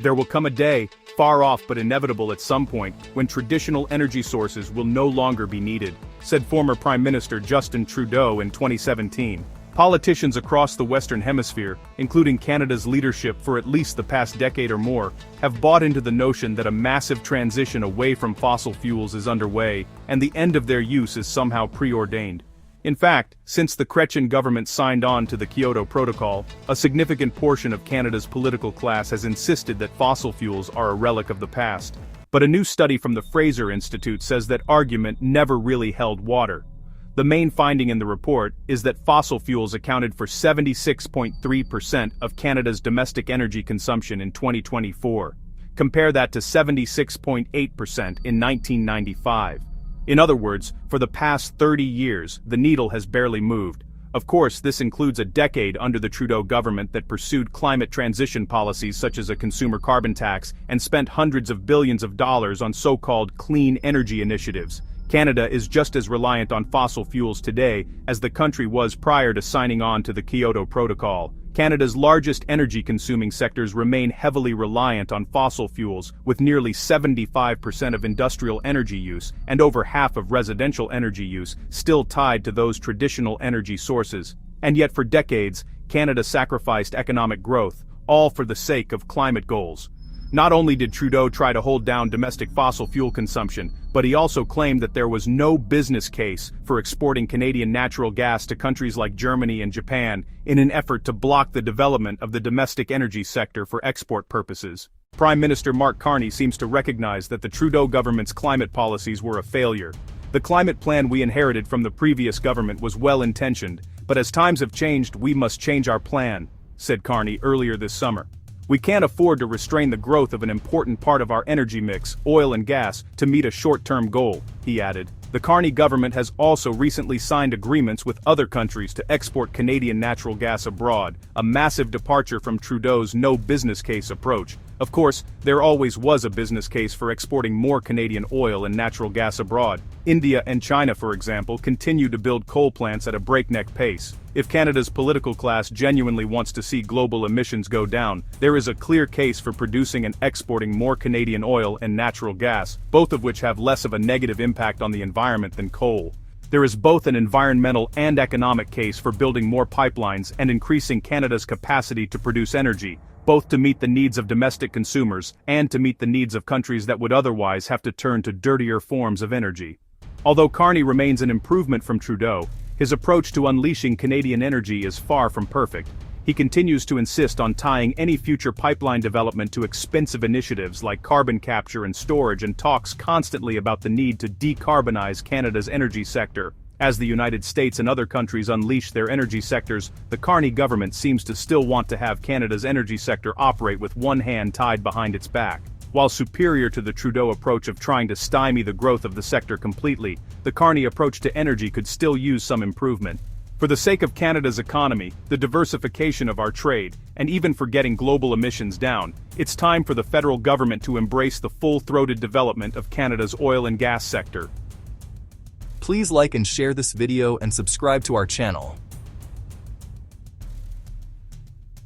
There will come a day, far off but inevitable at some point, when traditional energy sources will no longer be needed, said former Prime Minister Justin Trudeau in 2017. Politicians across the Western Hemisphere, including Canada's leadership for at least the past decade or more, have bought into the notion that a massive transition away from fossil fuels is underway, and the end of their use is somehow preordained. In fact, since the Chrétien government signed on to the Kyoto Protocol, a significant portion of Canada's political class has insisted that fossil fuels are a relic of the past. But a new study from the Fraser Institute says that argument never really held water. The main finding in the report is that fossil fuels accounted for 76.3% of Canada's domestic energy consumption in 2024. Compare that to 76.8% in 1995. In other words, for the past 30 years, the needle has barely moved. Of course, this includes a decade under the Trudeau government that pursued climate transition policies such as a consumer carbon tax and spent hundreds of billions of dollars on so-called clean energy initiatives. Canada is just as reliant on fossil fuels today as the country was prior to signing on to the Kyoto Protocol. Canada's largest energy-consuming sectors remain heavily reliant on fossil fuels, with nearly 75% of industrial energy use and over half of residential energy use still tied to those traditional energy sources. And yet for decades, Canada sacrificed economic growth, all for the sake of climate goals. Not only did Trudeau try to hold down domestic fossil fuel consumption, but he also claimed that there was no business case for exporting Canadian natural gas to countries like Germany and Japan in an effort to block the development of the domestic energy sector for export purposes. Prime Minister Mark Carney seems to recognize that the Trudeau government's climate policies were a failure. The climate plan we inherited from the previous government was well-intentioned, but as times have changed, we must change our plan, said Carney earlier this summer. We can't afford to restrain the growth of an important part of our energy mix, oil and gas, to meet a short-term goal, he added. The Carney government has also recently signed agreements with other countries to export Canadian natural gas abroad, a massive departure from Trudeau's no business case approach. Of course, there always was a business case for exporting more Canadian oil and natural gas abroad. India and China, for example, continue to build coal plants at a breakneck pace. If Canada's political class genuinely wants to see global emissions go down, there is a clear case for producing and exporting more Canadian oil and natural gas, both of which have less of a negative impact on the environment than coal. There is both an environmental and economic case for building more pipelines and increasing Canada's capacity to produce energy, both to meet the needs of domestic consumers and to meet the needs of countries that would otherwise have to turn to dirtier forms of energy. Although Carney remains an improvement from Trudeau, his approach to unleashing Canadian energy is far from perfect. He continues to insist on tying any future pipeline development to expensive initiatives like carbon capture and storage, and talks constantly about the need to decarbonize Canada's energy sector. As the United States and other countries unleash their energy sectors, the Carney government seems to still want to have Canada's energy sector operate with one hand tied behind its back. While superior to the Trudeau approach of trying to stymie the growth of the sector completely, the Carney approach to energy could still use some improvement. For the sake of Canada's economy, the diversification of our trade, and even for getting global emissions down, it's time for the federal government to embrace the full-throated development of Canada's oil and gas sector. Please like and share this video and subscribe to our channel.